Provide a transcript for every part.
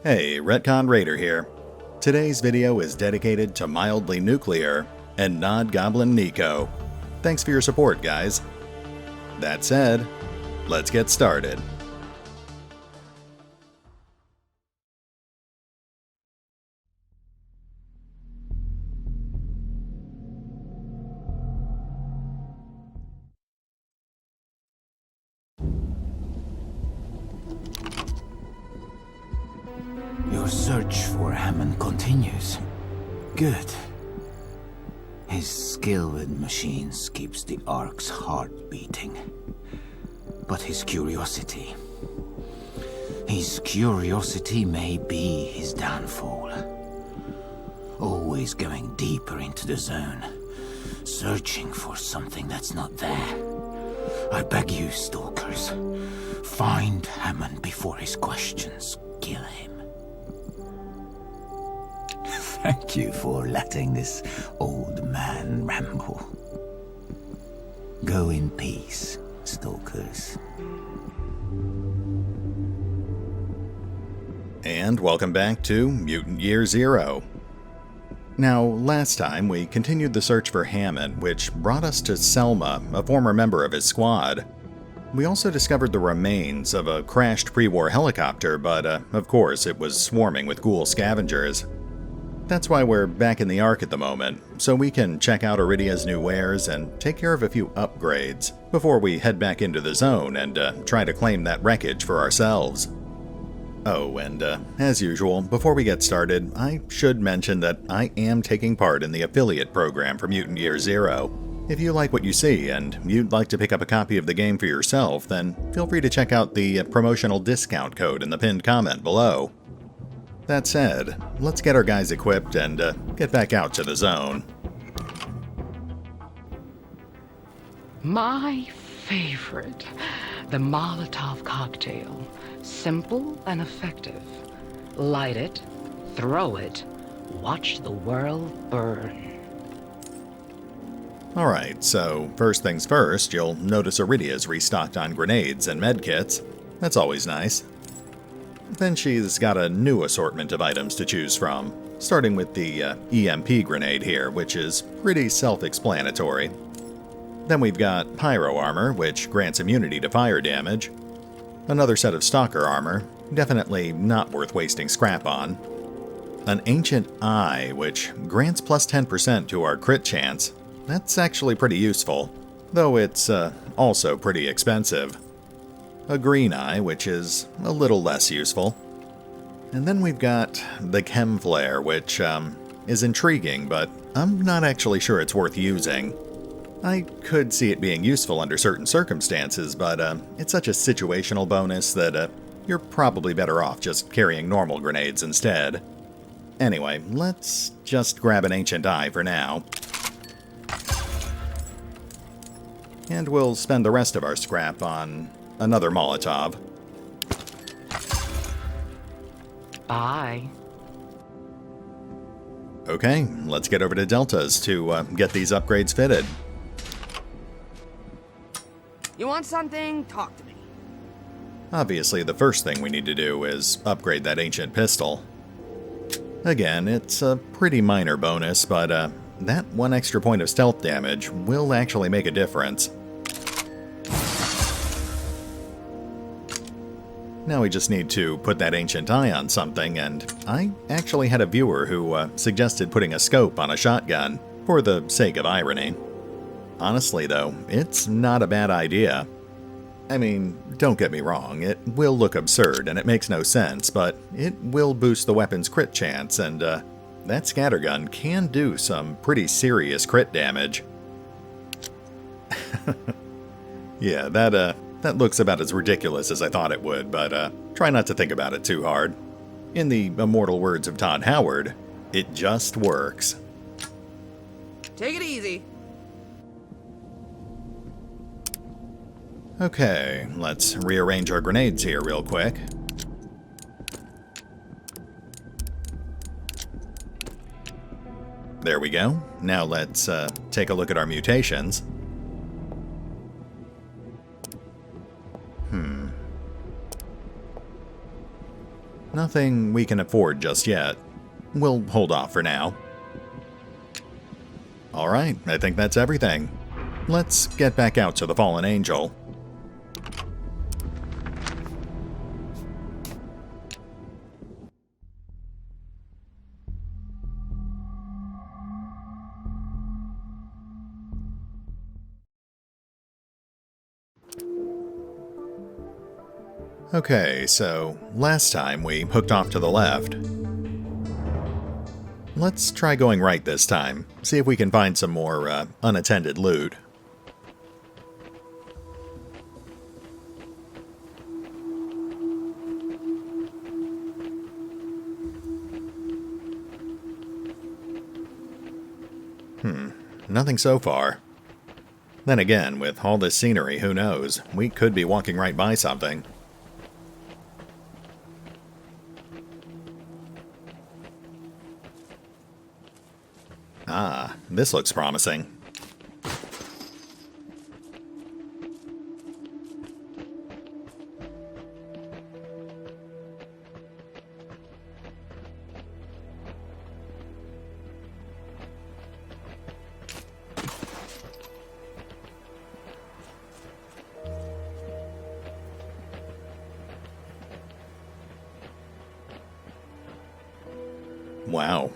Hey, RetconRaider here. Today's video is dedicated to mildly nuclear and non-goblin Nico. Thanks for your support, guys. That said, let's get started. Your search for Hammon continues. Good. His skill with machines keeps the Ark's heart beating. But his curiosity may be his downfall. Always going deeper into the zone, searching for something that's not there. I beg you, stalkers, find Hammon before his questions kill him. Thank you for letting this old man ramble. Go in peace, stalkers. And welcome back to Mutant Year Zero. Now, last time we continued the search for Hammon, which brought us to Selma, a former member of his squad. We also discovered the remains of a crashed pre-war helicopter, but of course it was swarming with ghoul scavengers. That's why we're back in the Ark at the moment, so we can check out Iridia's new wares and take care of a few upgrades before we head back into the zone and try to claim that wreckage for ourselves. Oh, and as usual, before we get started, I should mention that I am taking part in the affiliate program for Mutant Year Zero. If you like what you see and you'd like to pick up a copy of the game for yourself, then feel free to check out the promotional discount code in the pinned comment below. That said, let's get our guys equipped and get back out to the zone. My favorite, the Molotov cocktail. Simple and effective. Light it, throw it, watch the world burn. Alright, so first things first, you'll notice Iridia's restocked on grenades and medkits. That's always nice. Then she's got a new assortment of items to choose from, starting with the EMP grenade here, which is pretty self-explanatory. Then we've got pyro armor, which grants immunity to fire damage. Another set of stalker armor, definitely not worth wasting scrap on. An ancient eye, which grants plus 10% to our crit chance. That's actually pretty useful, though it's also pretty expensive. A green eye, which is a little less useful. And then we've got the chem flare, which is intriguing, but I'm not actually sure it's worth using. I could see it being useful under certain circumstances, but it's such a situational bonus that you're probably better off just carrying normal grenades instead. Anyway, let's just grab an ancient eye for now. And we'll spend the rest of our scrap on another Molotov. Bye. Okay, let's get over to Delta's to get these upgrades fitted. You want something? Talk to me. Obviously, the first thing we need to do is upgrade that ancient pistol. Again, it's a pretty minor bonus, but that one extra point of stealth damage will actually make a difference. Now we just need to put that ancient eye on something, and I actually had a viewer who suggested putting a scope on a shotgun, for the sake of irony. Honestly though, it's not a bad idea. I mean, don't get me wrong, it will look absurd and it makes no sense, but it will boost the weapon's crit chance, and that scattergun can do some pretty serious crit damage. Yeah, that looks about as ridiculous as I thought it would, but try not to think about it too hard. In the immortal words of Todd Howard, it just works. Take it easy. Okay, let's rearrange our grenades here real quick. There we go. Now let's take a look at our mutations. Nothing we can afford just yet. We'll hold off for now. Alright, I think that's everything. Let's get back out to the Fallen Angel. Okay, so last time we hooked off to the left. Let's try going right this time, see if we can find some more unattended loot. Nothing so far. Then again, with all this scenery, who knows? We could be walking right by something. Ah, this looks promising. Wow.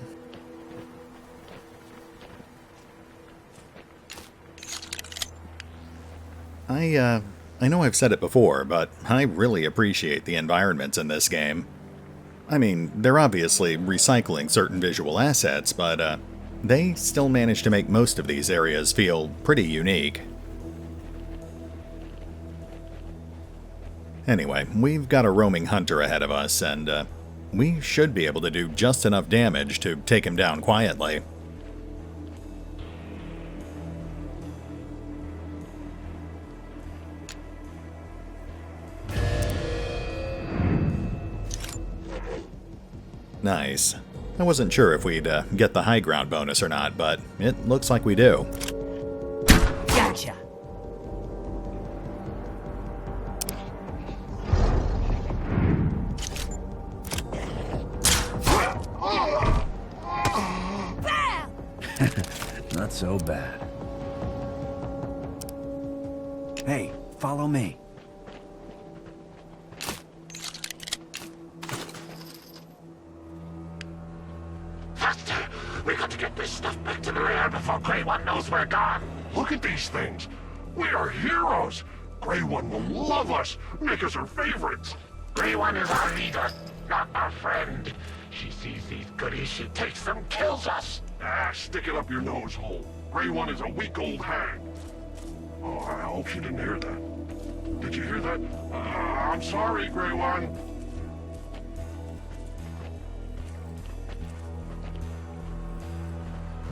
I know I've said it before, but I really appreciate the environments in this game. I mean, they're obviously recycling certain visual assets, but they still manage to make most of these areas feel pretty unique. Anyway, we've got a roaming hunter ahead of us, and we should be able to do just enough damage to take him down quietly. Nice. I wasn't sure if we'd get the high ground bonus or not, but it looks like we do. Gotcha. Not so bad. Hey, follow me. We got to get this stuff back to the lair before Grey One knows we're gone. Look at these things. We are heroes. Grey One will love us, make us her favorites. Grey One is our leader, not our friend. She sees these goodies, she takes them, kills us. Ah, stick it up your nose hole. Grey One is a weak old hag. Oh, I hope you didn't hear that. Did you hear that? I'm sorry, Grey One.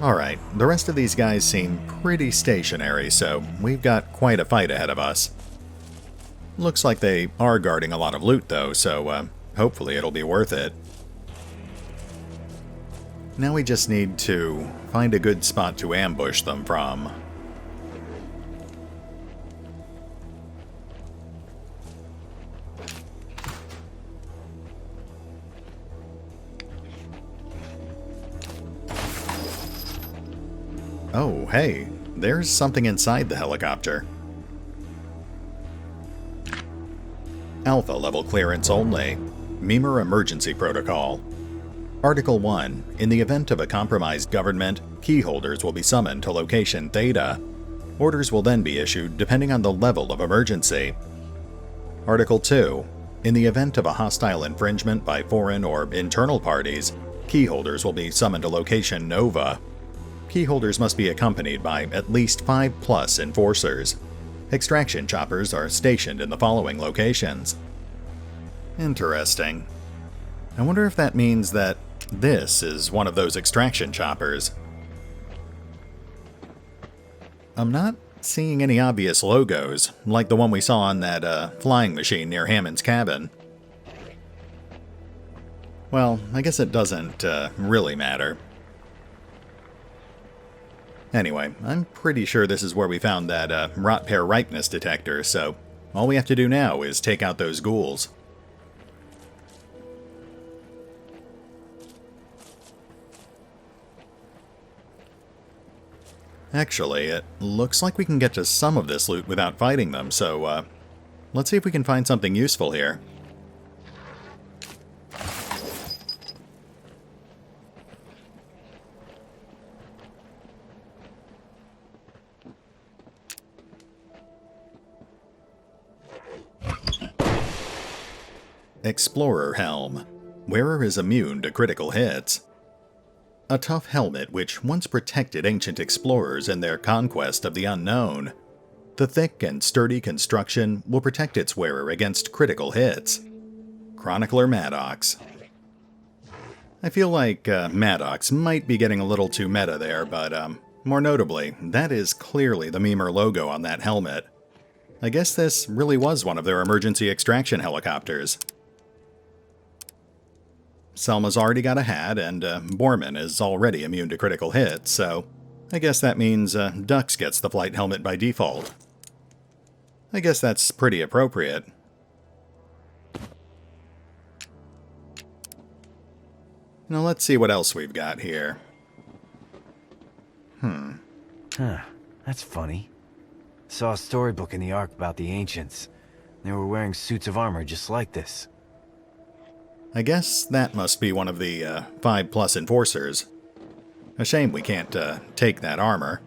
Alright, the rest of these guys seem pretty stationary, so we've got quite a fight ahead of us. Looks like they are guarding a lot of loot though, so hopefully it'll be worth it. Now we just need to find a good spot to ambush them from. Oh, hey, there's something inside the helicopter. Alpha level clearance only. Memur Emergency Protocol. Article 1. In the event of a compromised government, keyholders will be summoned to location Theta. Orders will then be issued depending on the level of emergency. Article 2. In the event of a hostile infringement by foreign or internal parties, keyholders will be summoned to location Nova. Keyholders must be accompanied by at least 5+ enforcers. Extraction choppers are stationed in the following locations. Interesting. I wonder if that means that this is one of those extraction choppers. I'm not seeing any obvious logos, like the one we saw on that flying machine near Hammon's cabin. Well, I guess it doesn't really matter. Anyway, I'm pretty sure this is where we found that rot pear ripeness detector, so all we have to do now is take out those ghouls. Actually, it looks like we can get to some of this loot without fighting them, so let's see if we can find something useful here. Explorer Helm. Wearer is immune to critical hits. A tough helmet which once protected ancient explorers in their conquest of the unknown. The thick and sturdy construction will protect its wearer against critical hits. Chronicler Maddox. I feel like Maddox might be getting a little too meta there, but more notably, that is clearly the Memer logo on that helmet. I guess this really was one of their emergency extraction helicopters. Selma's already got a hat, and Bormin is already immune to critical hits, so I guess that means Dux gets the flight helmet by default. I guess that's pretty appropriate. Now let's see what else we've got here. Huh, that's funny. Saw a storybook in the Ark about the ancients. They were wearing suits of armor just like this. I guess that must be one of the 5+ enforcers. A shame we can't take that armor.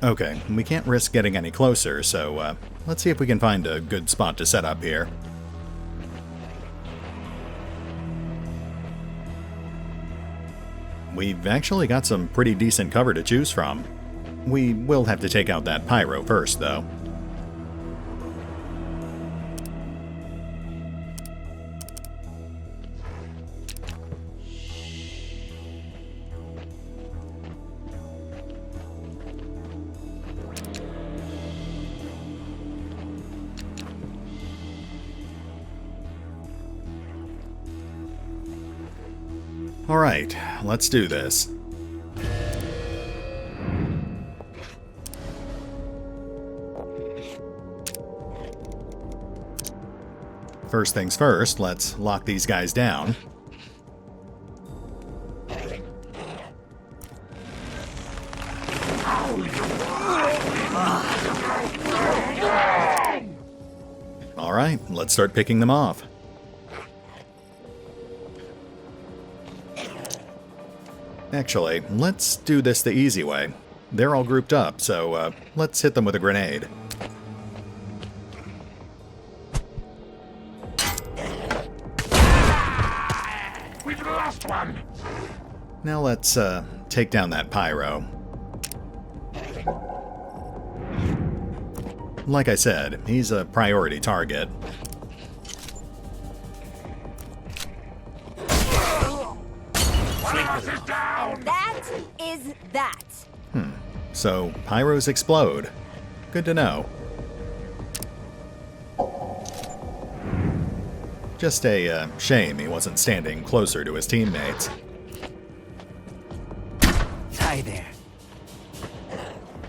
Okay, we can't risk getting any closer, so let's see if we can find a good spot to set up here. We've actually got some pretty decent cover to choose from. We will have to take out that pyro first, though. Alright, let's do this. First things first, let's lock these guys down. Alright, let's start picking them off. Actually, let's do this the easy way. They're all grouped up, so let's hit them with a grenade. We've lost one! Now let's take down that pyro. Like I said, he's a priority target. And that is that. So, pyros explode. Good to know. Just a shame he wasn't standing closer to his teammates. Hi there.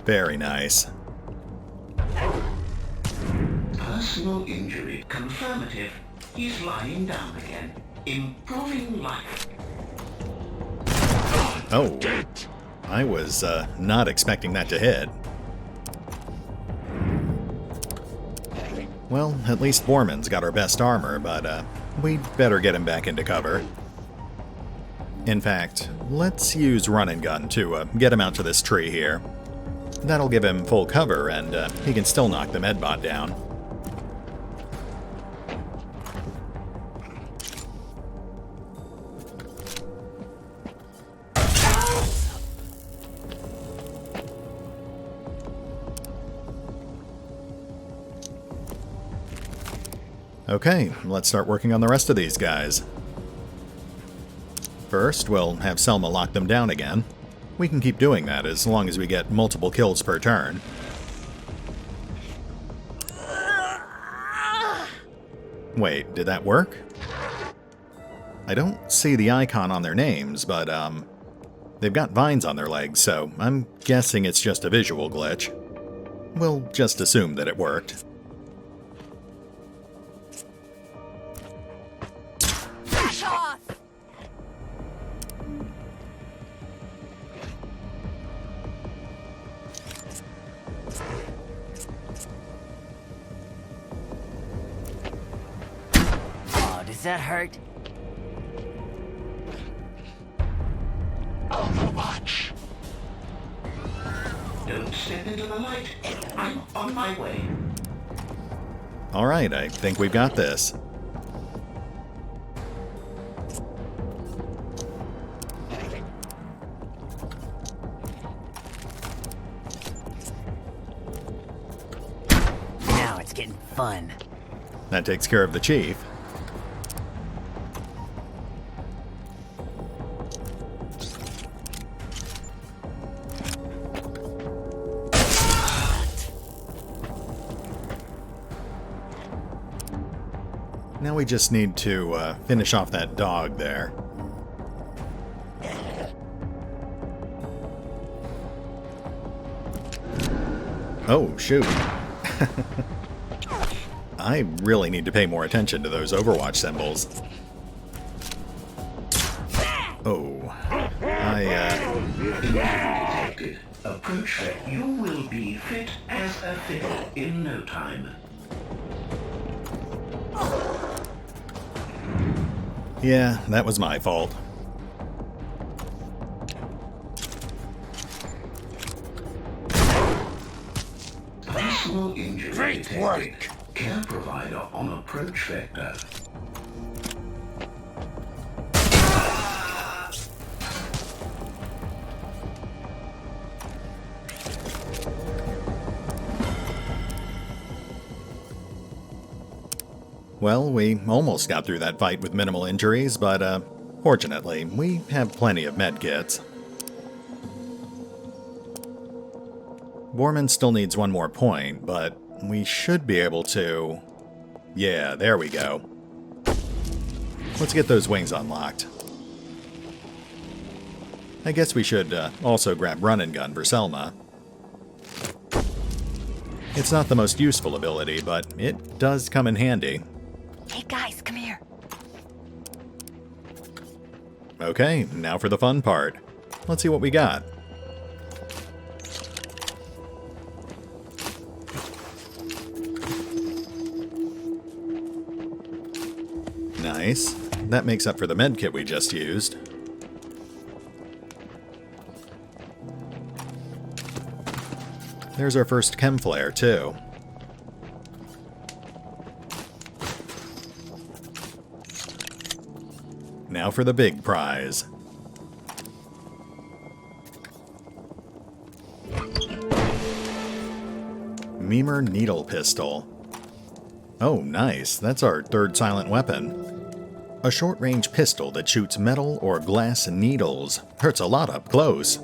Very nice. Personal injury confirmative. He's lying down again. Improving life. Oh, I was not expecting that to hit. Well, at least Bormin's got our best armor, but we'd better get him back into cover. In fact, let's use run and gun to get him out to this tree here. That'll give him full cover, and he can still knock the medbot down. Okay, let's start working on the rest of these guys. First, we'll have Selma lock them down again. We can keep doing that as long as we get multiple kills per turn. Wait, did that work? I don't see the icon on their names, but they've got vines on their legs, so I'm guessing it's just a visual glitch. We'll just assume that it worked. that hurt? Overwatch. Don't step into the light. I'm on my way. Alright, I think we've got this. Now it's getting fun. That takes care of the chief. Now we just need to finish off that dog there. Oh, shoot. I really need to pay more attention to those Overwatch symbols. Oh. Detected. Approach that you will be fit as a fiddle in no time. Yeah, that was my fault. Personal injury detected. Care provider on approach vector. Well, we almost got through that fight with minimal injuries, but fortunately, we have plenty of medkits. Bormin still needs one more point, but we should be able to... Yeah, there we go. Let's get those wings unlocked. I guess we should also grab Run and Gun for Selma. It's not the most useful ability, but it does come in handy. Hey guys, come here. Okay, now for the fun part. Let's see what we got. Nice. That makes up for the medkit we just used. There's our first chem flare, too. Now for the big prize. Mimer Needle Pistol. Oh, nice. That's our third silent weapon. A short-range pistol that shoots metal or glass needles. Hurts a lot up close.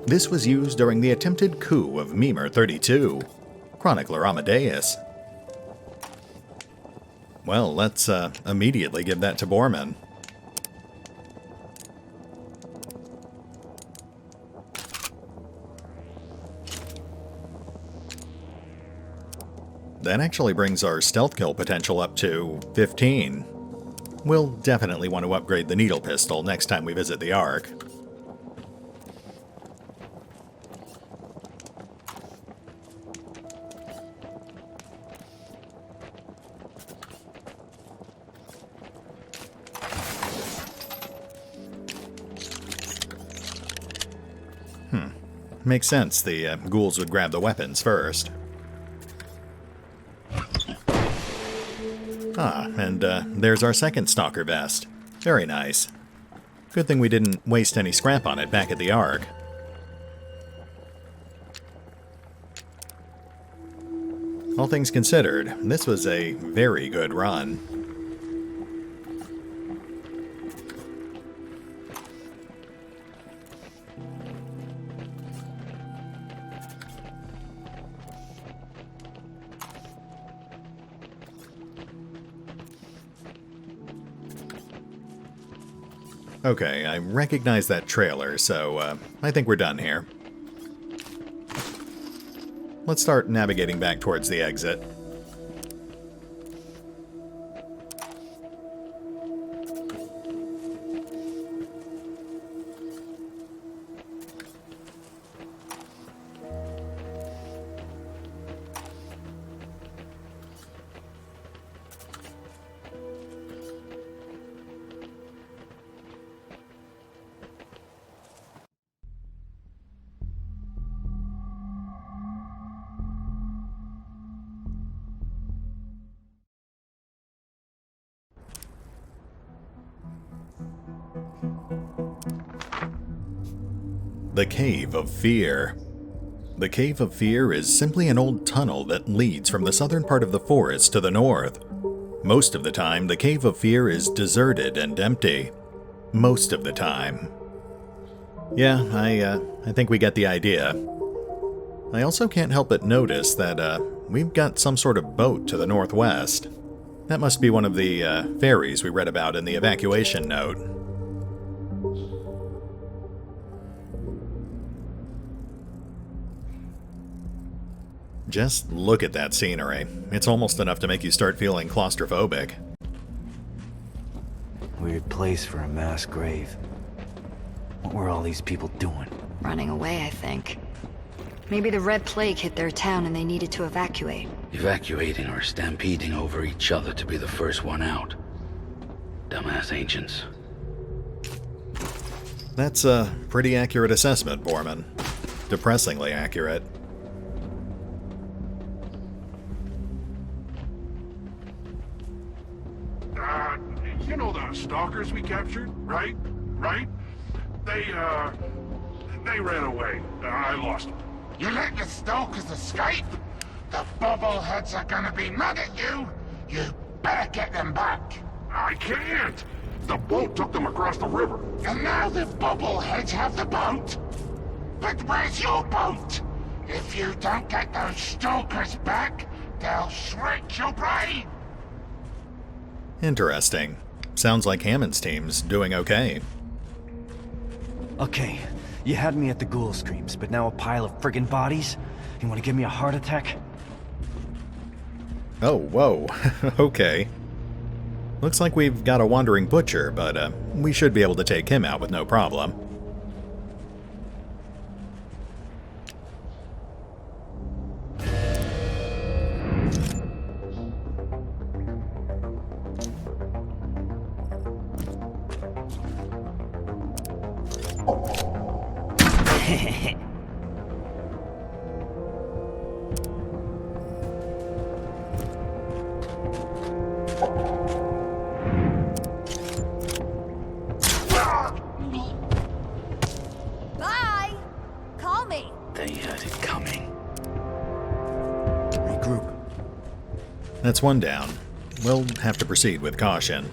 This was used during the attempted coup of Mimer 32. Chronicler Amadeus. Well, let's immediately give that to Bormin. That actually brings our stealth kill potential up to 15. We'll definitely want to upgrade the needle pistol next time we visit the Ark. Makes sense, the ghouls would grab the weapons first. Ah, and there's our second Stalker vest. Very nice. Good thing we didn't waste any scrap on it back at the Ark. All things considered, this was a very good run. Okay, I recognize that trailer, so I think we're done here. Let's start navigating back towards the exit. The Cave of Fear. The Cave of Fear is simply an old tunnel that leads from the southern part of the forest to the north. Most of the time, the Cave of Fear is deserted and empty. Most of the time. Yeah, I think we get the idea. I also can't help but notice that, we've got some sort of boat to the northwest. That must be one of the, ferries we read about in the evacuation note. Just look at that scenery. It's almost enough to make you start feeling claustrophobic. Weird place for a mass grave. What were all these people doing? Running away, I think. Maybe the Red Plague hit their town and they needed to evacuate. Evacuating or stampeding over each other to be the first one out. Dumbass ancients. That's a pretty accurate assessment, Bormin. Depressingly accurate. You know the stalkers we captured, right? They ran away. I lost them. You let the stalkers escape? The bobbleheads are gonna be mad at you. You better get them back. I can't. The boat took them across the river. And now the bobbleheads have the boat? But where's your boat? If you don't get those stalkers back, they'll shred your brain. Interesting. Sounds like Hammon's team's doing okay. Okay, you had me at the ghoul screams, but now a pile of friggin' bodies? You wanna give me a heart attack? Oh, whoa. Okay. Looks like we've got a wandering butcher, but we should be able to take him out with no problem. Bye! Call me! They had it coming. Regroup. That's one down. We'll have to proceed with caution.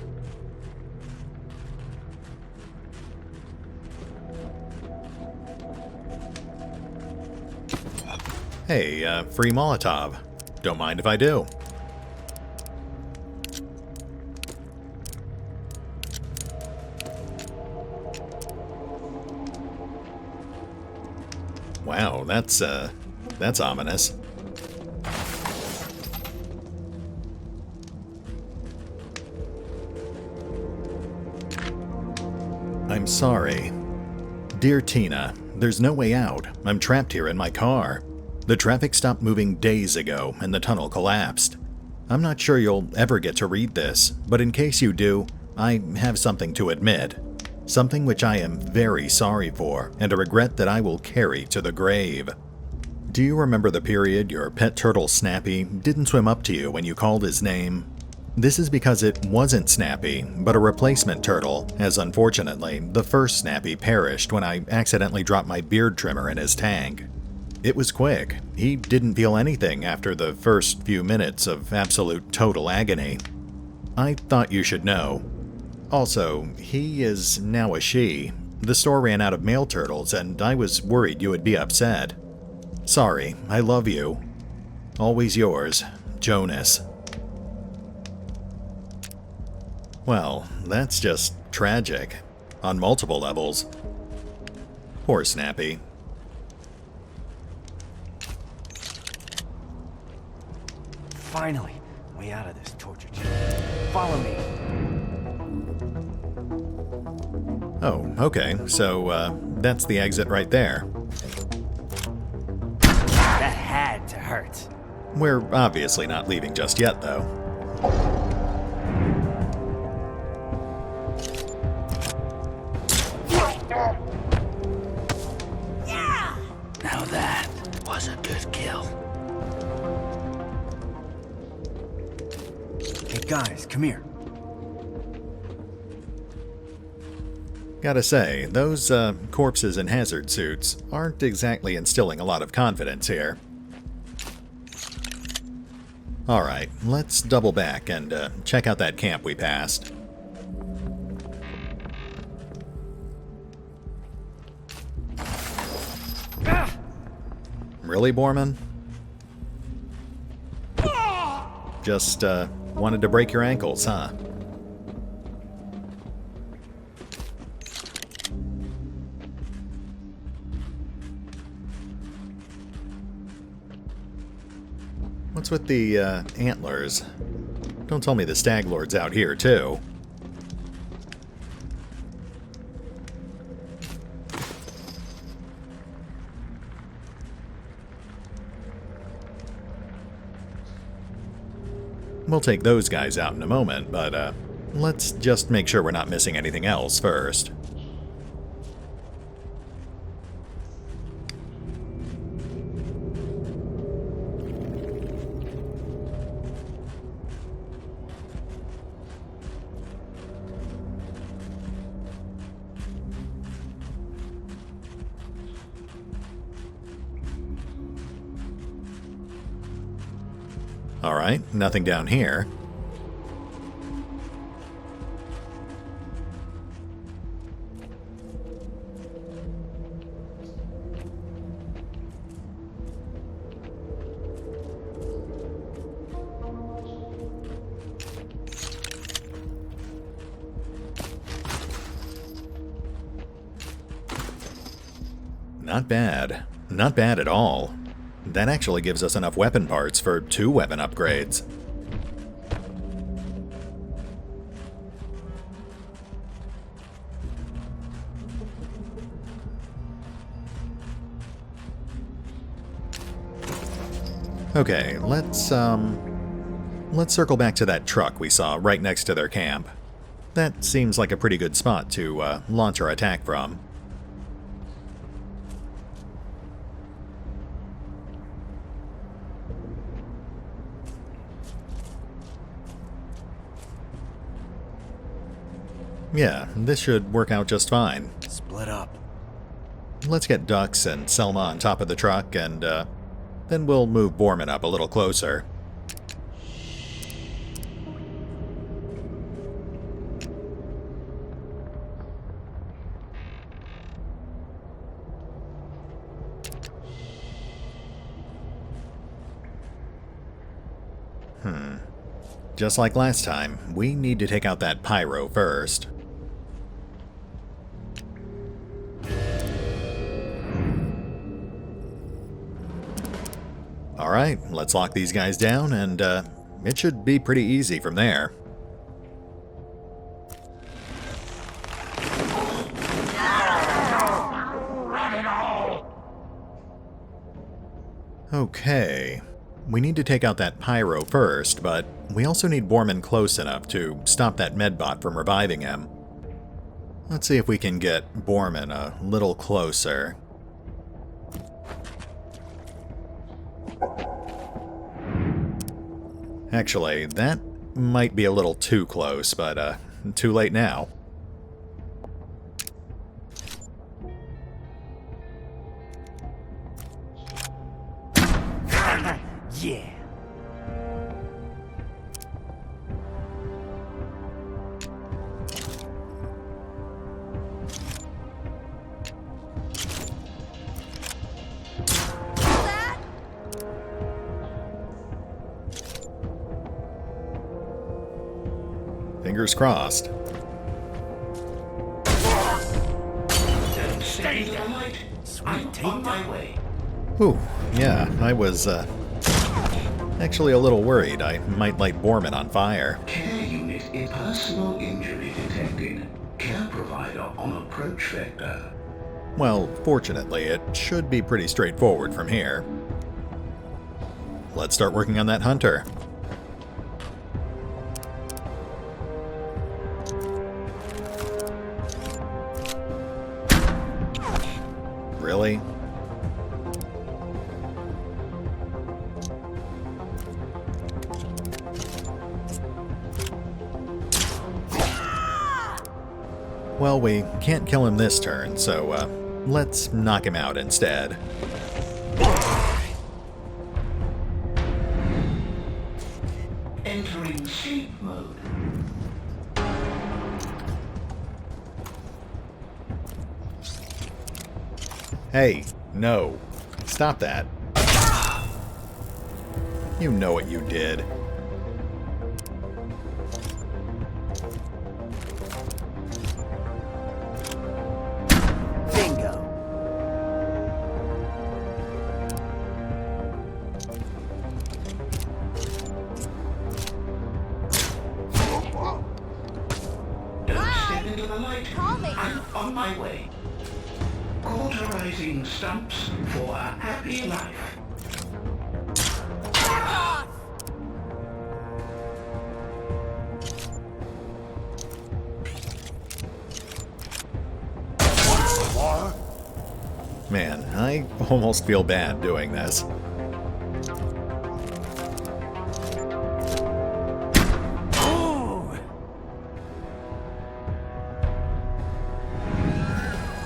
Hey, free Molotov. Don't mind if I do. Wow, that's ominous. I'm sorry. Dear Tina, there's no way out. I'm trapped here in my car. The traffic stopped moving days ago and the tunnel collapsed. I'm not sure you'll ever get to read this, but in case you do, I have something to admit. Something which I am very sorry for, and a regret that I will carry to the grave. Do you remember the period your pet turtle Snappy didn't swim up to you when you called his name? This is because it wasn't Snappy, but a replacement turtle, as unfortunately, the first Snappy perished when I accidentally dropped my beard trimmer in his tank. It was quick. He didn't feel anything after the first few minutes of absolute total agony. I thought you should know. Also, he is now a she. The store ran out of male turtles, and I was worried you would be upset. Sorry, I love you. Always yours, Jonas. Well, that's just tragic. On multiple levels. Poor Snappy. Finally, way out of this torture chamber. Follow me. Oh, okay, so, that's the exit right there. That had to hurt. We're obviously not leaving just yet, though. Now that was a good kill. Hey guys, come here. Gotta say, those corpses in hazard suits aren't exactly instilling a lot of confidence here. Alright, let's double back and check out that camp we passed. Really, Bormin? Just wanted to break your ankles, huh? What's with the antlers? Don't tell me the Stag Lord's out here, too. We'll take those guys out in a moment, but let's just make sure we're not missing anything else first. Alright, nothing down here. Not bad. Not bad at all. That actually gives us enough weapon parts for 2 weapon upgrades. Okay, let's circle back to that truck we saw right next to their camp. That seems like a pretty good spot to launch our attack from. Yeah, this should work out just fine. Split up. Let's get Dux and Selma on top of the truck, and then we'll move Bormin up a little closer. Just like last time, we need to take out that pyro first. Alright, let's lock these guys down, and it should be pretty easy from there. Okay, we need to take out that pyro first, but we also need Bormin close enough to stop that medbot from reviving him. Let's see if we can get Bormin a little closer. Actually, that might be a little too close, but too late now. Yeah. Fingers crossed. Steady the light. I'm on my way. Whew, yeah, I was actually a little worried I might light Bormin on fire. Care unit in personal injury detected. Care provider on approach vector. Well, fortunately, it should be pretty straightforward from here. Let's start working on that hunter. Really? Well, we can't kill him this turn, so let's knock him out instead. Entering sleep mode. Hey, no. Stop that. You know what you did. Bingo. Don't step into the light. I'm on my way. Cauterizing stumps for a happy life. Man, I almost feel bad doing this.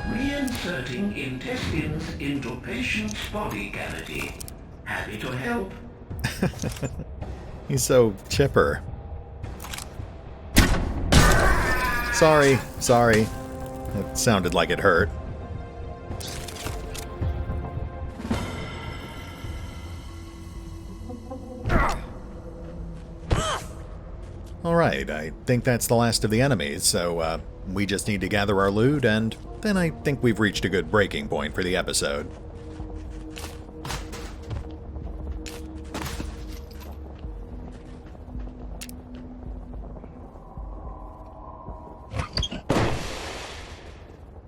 Reinserting intestines into patient's body cavity. Happy to help. He's so chipper. Sorry. It sounded like it hurt. Alright, I think that's the last of the enemies, so we just need to gather our loot, and then I think we've reached a good breaking point for the episode.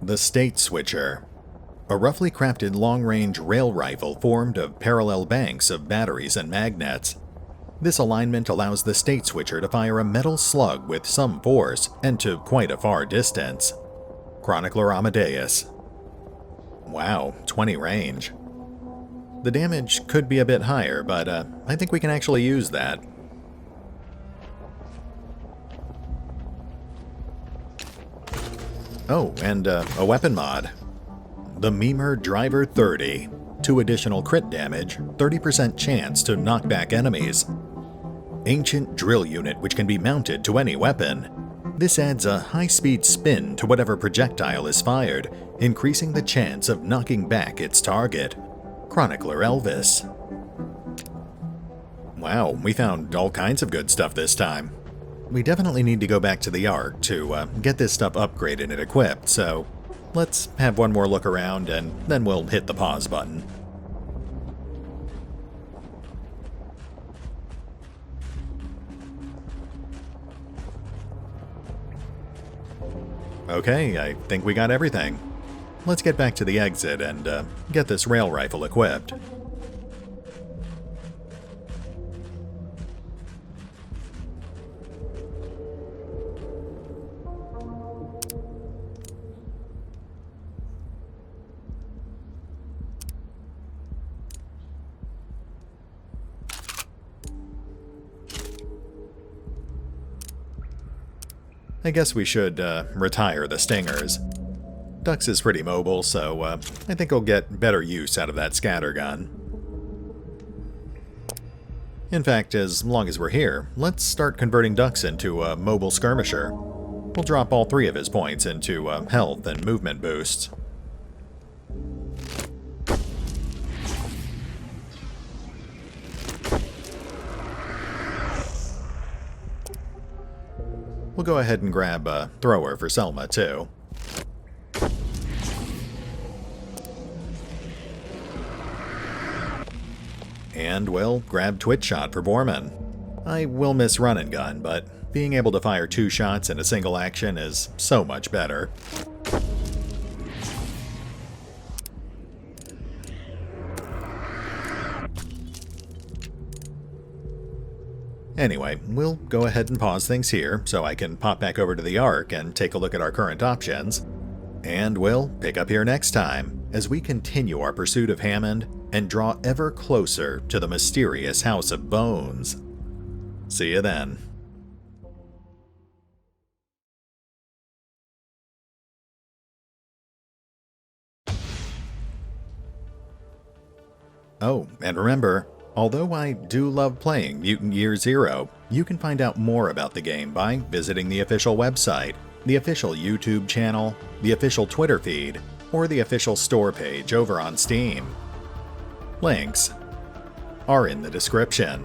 The State Switcher. A roughly crafted long-range rail rifle formed of parallel banks of batteries and magnets. This alignment allows the State Switcher to fire a metal slug with some force and to quite a far distance. Chronicler Amadeus. Wow, 20 range. The damage could be a bit higher, but I think we can actually use that. Oh, and a weapon mod. The Memer Driver 30. 2 additional crit damage, 30% chance to knock back enemies. Ancient drill unit which can be mounted to any weapon. This adds a high-speed spin to whatever projectile is fired, increasing the chance of knocking back its target. Chronicler Elvis. Wow, we found all kinds of good stuff this time. We definitely need to go back to the Ark to get this stuff upgraded and equipped, so let's have one more look around and then we'll hit the pause button. Okay, I think we got everything. Let's get back to the exit and get this rail rifle equipped. I guess we should retire the stingers. Dux is pretty mobile, so I think he'll get better use out of that scattergun. In fact, as long as we're here, let's start converting Dux into a mobile skirmisher. We'll drop all 3 of his points into health and movement boosts. We'll go ahead and grab a thrower for Selma, too. And we'll grab Twitch Shot for Bormin. I will miss Run and Gun, but being able to fire 2 shots in a single action is so much better. Anyway, we'll go ahead and pause things here so I can pop back over to the Ark and take a look at our current options. And we'll pick up here next time as we continue our pursuit of Hammond and draw ever closer to the mysterious House of Bones. See you then. Oh, and remember, although I do love playing Mutant Year Zero, you can find out more about the game by visiting the official website, the official YouTube channel, the official Twitter feed, or the official store page over on Steam. Links are in the description.